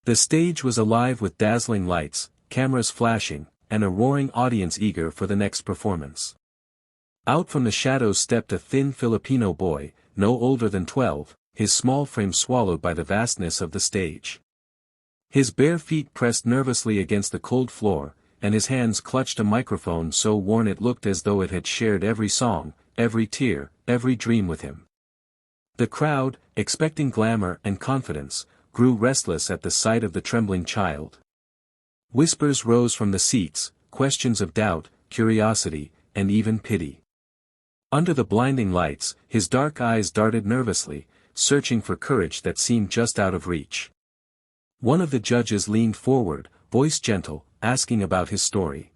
The stage was alive with dazzling lights, cameras flashing, and a roaring audience eager for the next performance. Out from the shadows stepped a thin Filipino boy, no older than 12, his small frame swallowed by the vastness of the stage. His bare feet pressed nervously against the cold floor, and his hands clutched a microphone so worn it looked as though it had shared every song, every tear, every dream with him. The crowd, expecting glamour and confidence, grew restless at the sight of the trembling child. Whispers rose from the seats, questions of doubt, curiosity, and even pity. Under the blinding lights, his dark eyes darted nervously, searching for courage that seemed just out of reach. One of the judges leaned forward, voice gentle, asking about his story.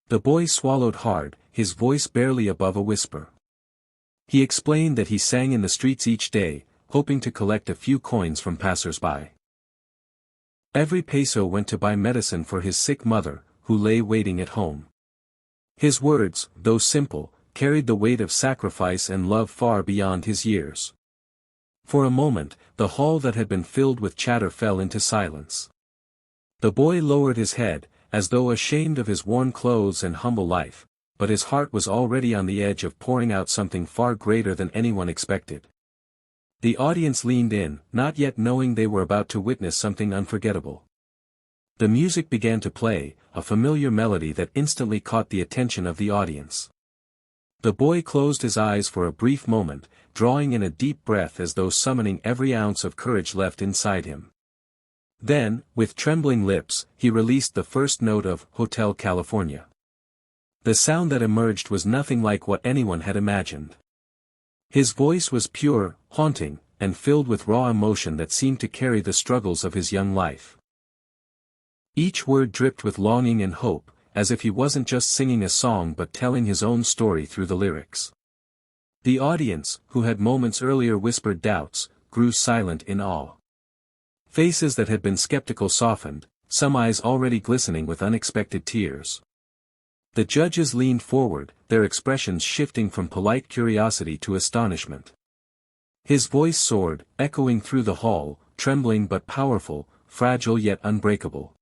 The boy swallowed hard, his voice barely above a whisper. He explained that he sang in the streets each day, hoping to collect a few coins from passers-by. Every peso went to buy medicine for his sick mother, who lay waiting at home. His words, though simple, carried the weight of sacrifice and love far beyond his years. For a moment, the hall that had been filled with chatter fell into silence. The boy lowered his head, as though ashamed of his worn clothes and humble life, but his heart was already on the edge of pouring out something far greater than anyone expected. The audience leaned in, not yet knowing they were about to witness something unforgettable. The music began to play, a familiar melody that instantly caught the attention of the audience. The boy closed his eyes for a brief moment, drawing in a deep breath as though summoning every ounce of courage left inside him. Then, with trembling lips, he released the first note of Hotel California. The sound that emerged was nothing like what anyone had imagined. His voice was pure, haunting, and filled with raw emotion that seemed to carry the struggles of his young life. Each word dripped with longing and hope, as if he wasn't just singing a song but telling his own story through the lyrics. The audience, who had moments earlier whispered doubts, grew silent in awe. Faces that had been skeptical softened, some eyes already glistening with unexpected tears. The judges leaned forward, their expressions shifting from polite curiosity to astonishment. His voice soared, echoing through the hall, trembling but powerful, fragile yet unbreakable.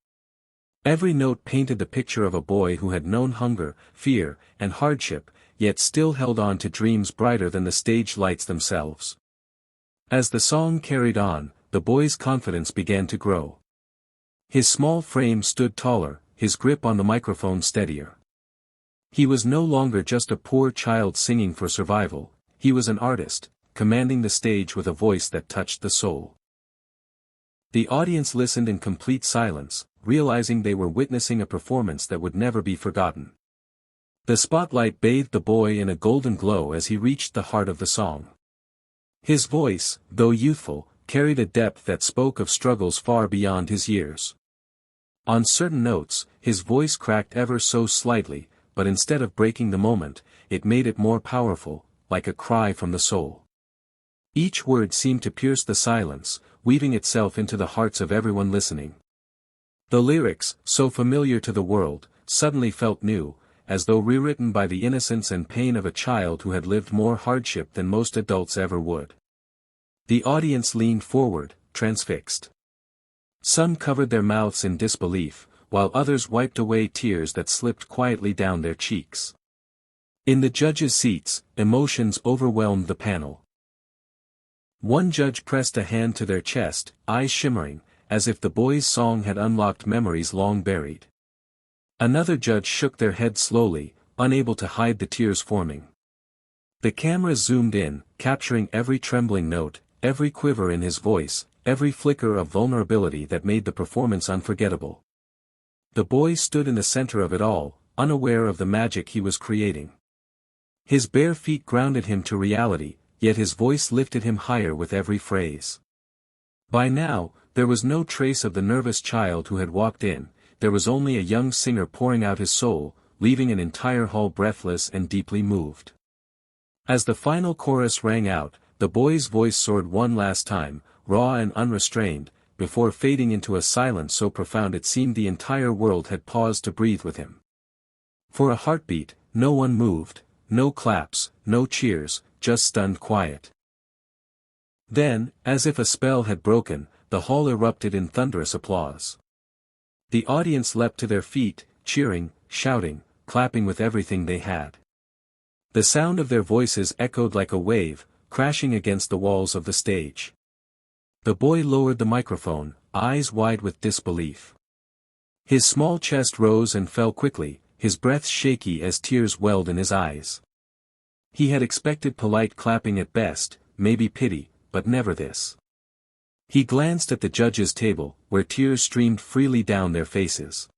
Every note painted the picture of a boy who had known hunger, fear, and hardship, yet still held on to dreams brighter than the stage lights themselves. As the song carried on, the boy's confidence began to grow. His small frame stood taller, his grip on the microphone steadier. He was no longer just a poor child singing for survival, he was an artist, commanding the stage with a voice that touched the soul. The audience listened in complete silence, realizing they were witnessing a performance that would never be forgotten. The spotlight bathed the boy in a golden glow as he reached the heart of the song. His voice, though youthful, carried a depth that spoke of struggles far beyond his years. On certain notes, his voice cracked ever so slightly, but instead of breaking the moment, it made it more powerful, like a cry from the soul. Each word seemed to pierce the silence, weaving itself into the hearts of everyone listening. The lyrics, so familiar to the world, suddenly felt new, as though rewritten by the innocence and pain of a child who had lived more hardship than most adults ever would. The audience leaned forward, transfixed. Some covered their mouths in disbelief, while others wiped away tears that slipped quietly down their cheeks. In the judges' seats, emotions overwhelmed the panel. One judge pressed a hand to their chest, eyes shimmering, as if the boy's song had unlocked memories long buried. Another judge shook their head slowly, unable to hide the tears forming. The cameras zoomed in, capturing every trembling note, every quiver in his voice, every flicker of vulnerability that made the performance unforgettable. The boy stood in the center of it all, unaware of the magic he was creating. His bare feet grounded him to reality, yet his voice lifted him higher with every phrase. By now, there was no trace of the nervous child who had walked in, there was only a young singer pouring out his soul, leaving an entire hall breathless and deeply moved. As the final chorus rang out, the boy's voice soared one last time, raw and unrestrained, before fading into a silence so profound it seemed the entire world had paused to breathe with him. For a heartbeat, no one moved, no claps, no cheers, just stunned quiet. Then, as if a spell had broken, the hall erupted in thunderous applause. The audience leapt to their feet, cheering, shouting, clapping with everything they had. The sound of their voices echoed like a wave, crashing against the walls of the stage. The boy lowered the microphone, eyes wide with disbelief. His small chest rose and fell quickly, his breath shaky as tears welled in his eyes. He had expected polite clapping at best, maybe pity, but never this. He glanced at the judges' table, where tears streamed freely down their faces.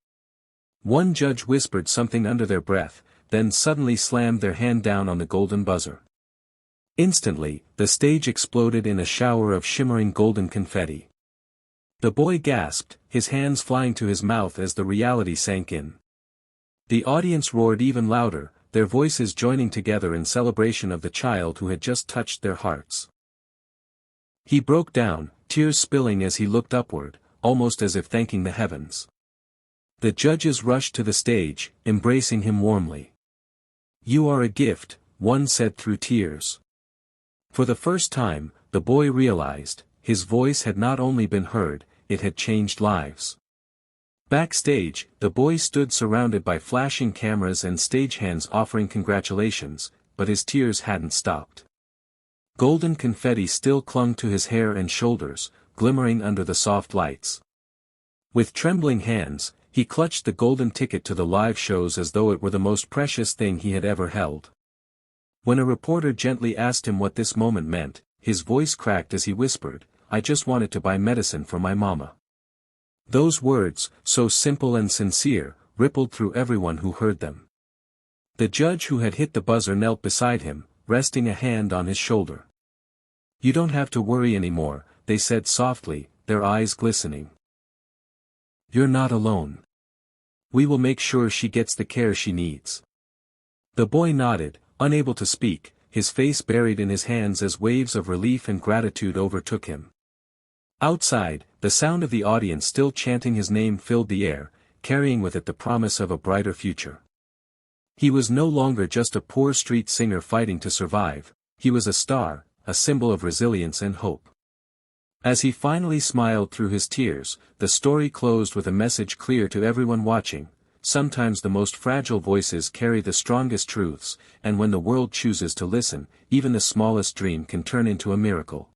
One judge whispered something under their breath, then suddenly slammed their hand down on the golden buzzer. Instantly, the stage exploded in a shower of shimmering golden confetti. The boy gasped, his hands flying to his mouth as the reality sank in. The audience roared even louder, their voices joining together in celebration of the child who had just touched their hearts. He broke down, tears spilling as he looked upward, almost as if thanking the heavens. The judges rushed to the stage, embracing him warmly. "You are a gift," one said through tears. For the first time, the boy realized, his voice had not only been heard, it had changed lives. Backstage, the boy stood surrounded by flashing cameras and stagehands offering congratulations, but his tears hadn't stopped. Golden confetti still clung to his hair and shoulders, glimmering under the soft lights. With trembling hands, he clutched the golden ticket to the live shows as though it were the most precious thing he had ever held. When a reporter gently asked him what this moment meant, his voice cracked as he whispered, "I just wanted to buy medicine for my mama." Those words, so simple and sincere, rippled through everyone who heard them. The judge who had hit the buzzer knelt beside him, resting a hand on his shoulder. "You don't have to worry anymore," they said softly, their eyes glistening. "You're not alone. We will make sure she gets the care she needs." The boy nodded, unable to speak, his face buried in his hands as waves of relief and gratitude overtook him. Outside, the sound of the audience still chanting his name filled the air, carrying with it the promise of a brighter future. He was no longer just a poor street singer fighting to survive, he was a star, a symbol of resilience and hope. As he finally smiled through his tears, the story closed with a message clear to everyone watching: sometimes the most fragile voices carry the strongest truths, and when the world chooses to listen, even the smallest dream can turn into a miracle.